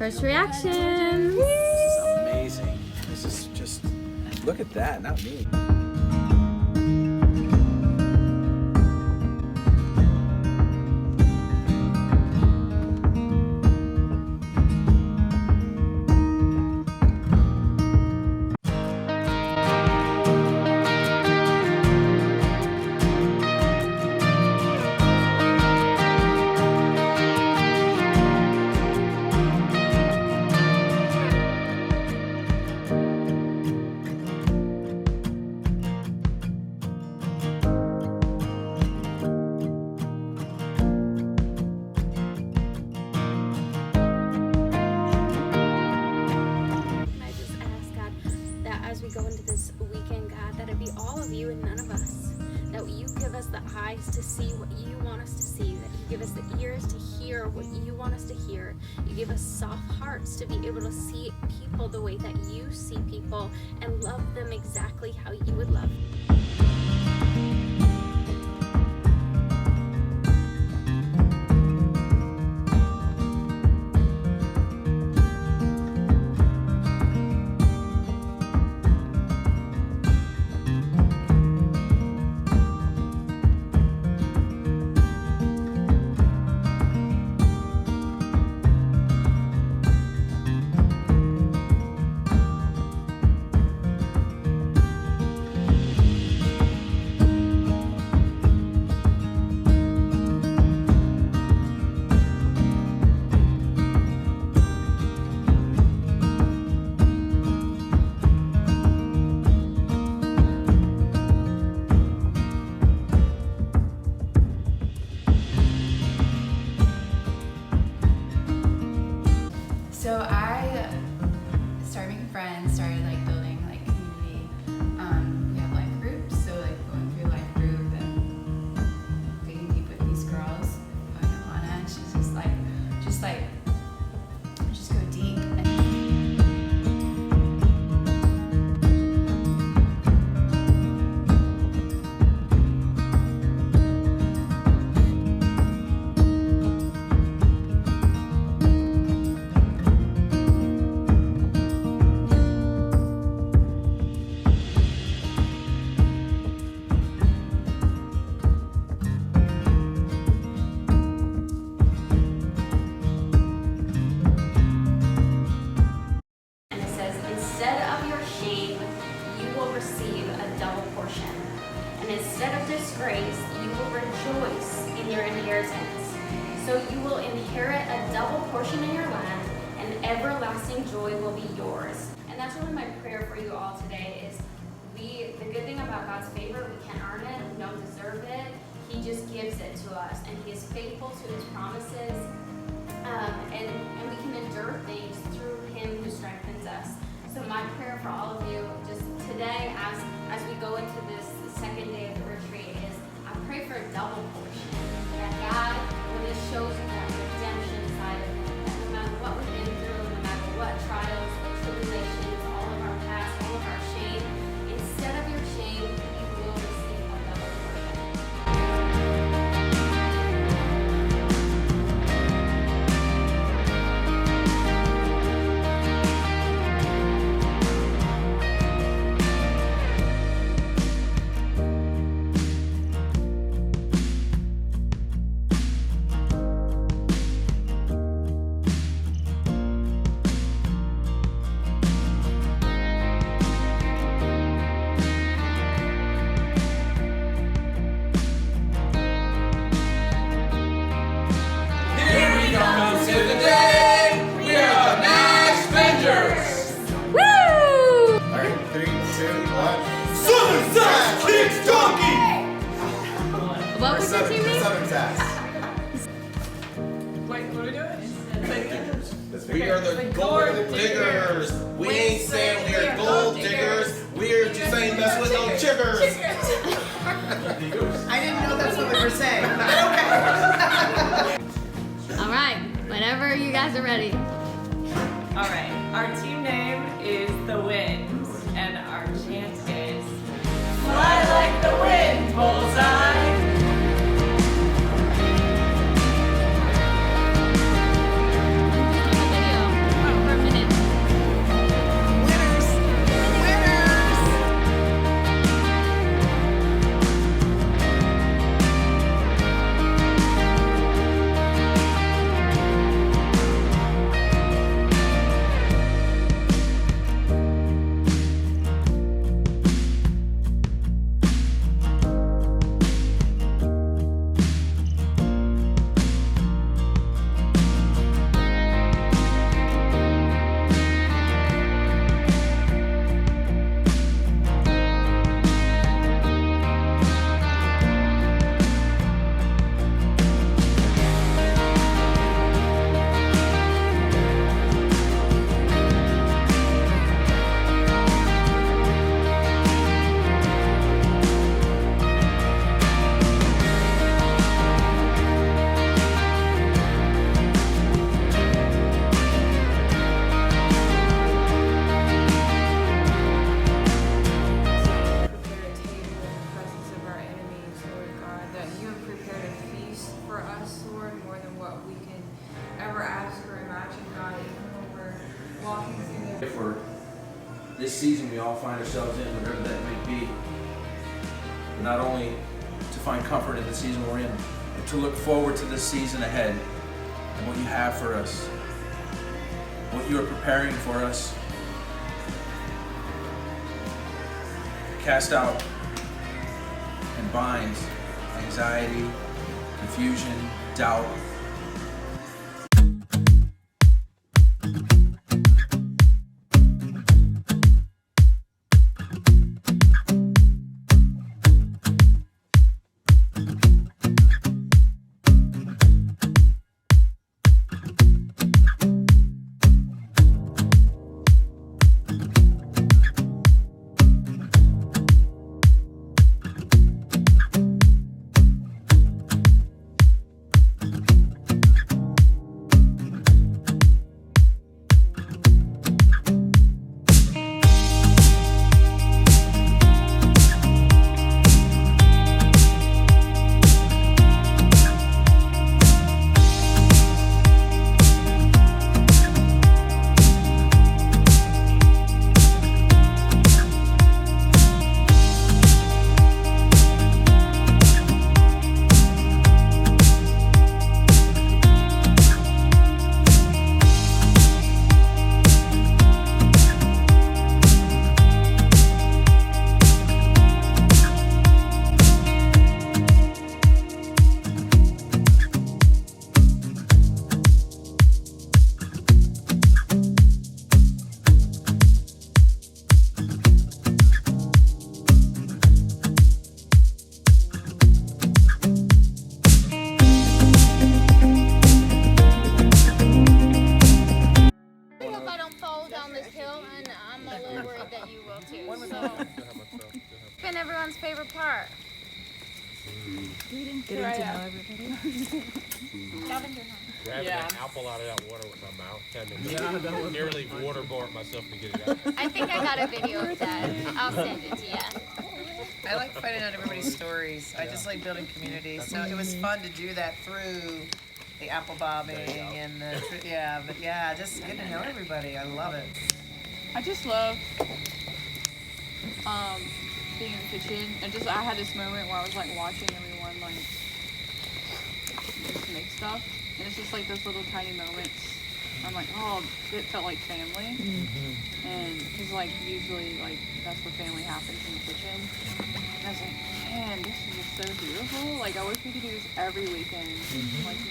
First reactions. This is amazing. This is just, look at that, not me. As we go into this weekend, God, that it be all of you and none of us. That you give us the eyes to see what you want us to see. That you give us the ears to hear what you want us to hear. You give us soft hearts to be able to see people the way that you see people and love them exactly how you would love them. So I started making friends, started like building like community. We have life groups, so like going through life group and digging deep with these girls. I know Hannah, and she's just go deep. Instead of disgrace, you will rejoice in your inheritance. So you will inherit a double portion in your land, and everlasting joy will be yours. And that's really my prayer for you all today is the good thing about God's favor, we can't earn it, we don't deserve it. He just gives it to us, and He is faithful to His promises. And we can endure things through Him who strengthens us. So my prayer for all of you just today as we go into this second day of the retreat is I pray for a double portion. That God really shows you that redemption side of Him. That no matter what we've been through, no matter what trials, tribulations, all of our past, all of our shame, instead of your shame, you will receive a double portion. What was the team name? Wait, what are we doing? We are the gold diggers. We ain't saying we're gold diggers. We're just ain't mess with no chiggers. I didn't know that's what we were saying. Okay. All right, whenever you guys are ready. All right, our team name is The Wind, and our chant is Fly like the wind, bullseye. season we all find ourselves in, whatever that may be. Not only to find comfort in the season we're in, but to look forward to the season ahead and what you have for us, what you are preparing for us. Cast out and binds anxiety, confusion, doubt. Been everyone's favorite part. Getting to know everybody. Grabbing an apple out of that water with my mouth, and nearly waterboarded myself to get it out. I think I got a video of that. I'll send it to you. I like finding out everybody's stories. I just like building community. So it was fun to do that through the apple bobbing and the, just getting to know everybody. I love it. I just love being in the kitchen, and just I had this moment where I was like watching everyone like just make stuff, and it's just like those little tiny moments. I'm like, oh, it felt like family, and because like usually like that's where family happens in the kitchen. And I was like, man, this is just so beautiful. Like I wish we could do this every weekend. Like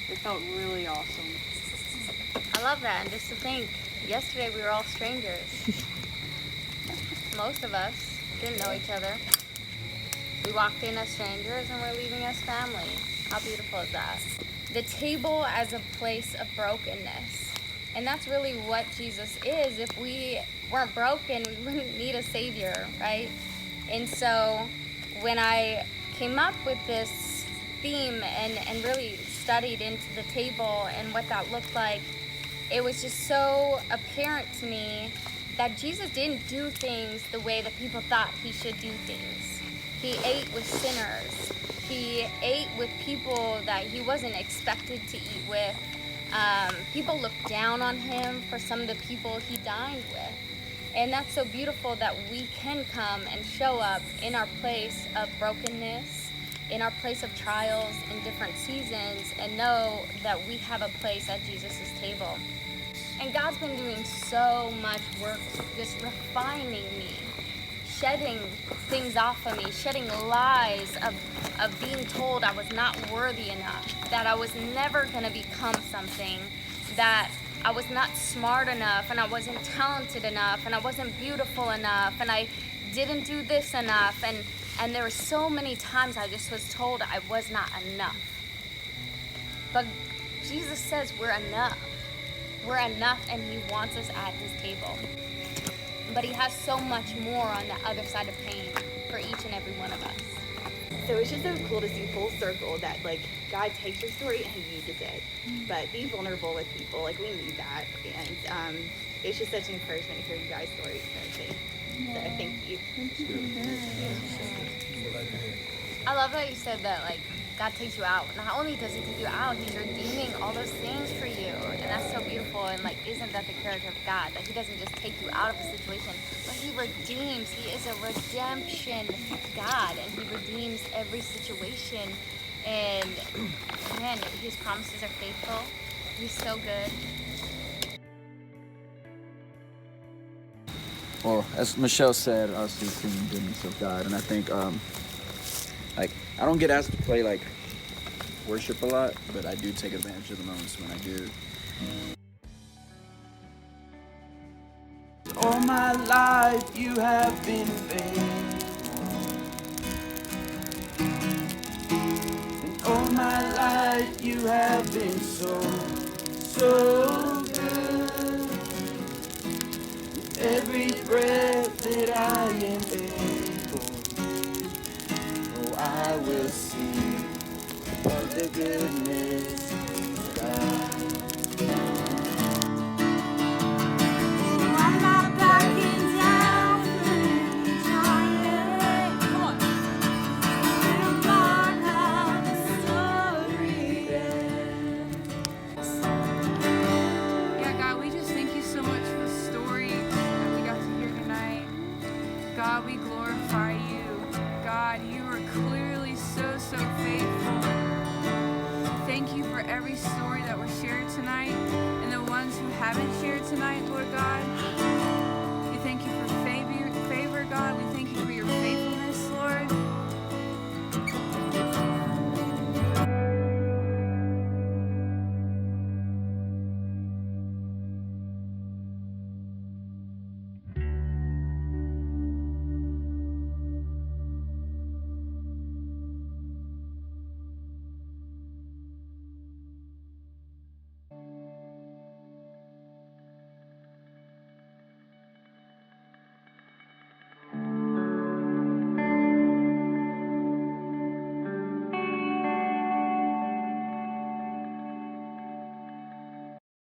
it felt really awesome. I love that, and just to think, yesterday we were all strangers. Most of us didn't know each other. We walked in as strangers and we're leaving as family. How beautiful is that? The table as a place of brokenness. And that's really what Jesus is. If we weren't broken, we wouldn't need a savior, right? And so when I came up with this theme and really studied into the table and what that looked like, it was just so apparent to me that Jesus didn't do things the way that people thought he should do things. He ate with sinners. He ate with people that he wasn't expected to eat with. People looked down on him for some of the people he dined with. And that's so beautiful that we can come and show up in our place of brokenness, in our place of trials in different seasons, and know that we have a place at Jesus' table. And God's been doing so much work, just refining me, shedding things off of me, shedding lies of being told I was not worthy enough, that I was never going to become something, that I was not smart enough, and I wasn't talented enough, and I wasn't beautiful enough, and I didn't do this enough, and there were so many times I just was told I was not enough. But Jesus says we're enough. We're enough, and he wants us at his table. But he has so much more on the other side of pain for each and every one of us. So it's just so cool to see full circle that like God takes your story and he uses it. But be vulnerable with people, like we need that. And it's just such an encouragement to hear you guys' stories and everything. So thank you. I love that you said that, like, God takes you out. Not only does he take you out, he's redeeming all those things for you. And that's so beautiful. And like, isn't that the character of God? That he doesn't just take you out of a situation, but he redeems. He is a redemption God, and he redeems every situation. And man, his promises are faithful. He's so good. Well, as Michelle said, us is seeing the goodness of God, and I think, like, I don't get asked to play like worship a lot, but I do take advantage of the moments when I do. All my life you have been faithful, and all my life you have been so good. Every breath that I am able, oh, I will sing of the goodness of God. Oh, I'm not backing down from trying. Come on. Little God, how the story ends. Yeah, God, we just thank you so much for the stories that we got to hear tonight. God, we glorify you. God, you are clearly so faithful. Thank you for every story that was shared tonight and the ones who haven't shared tonight, Lord God.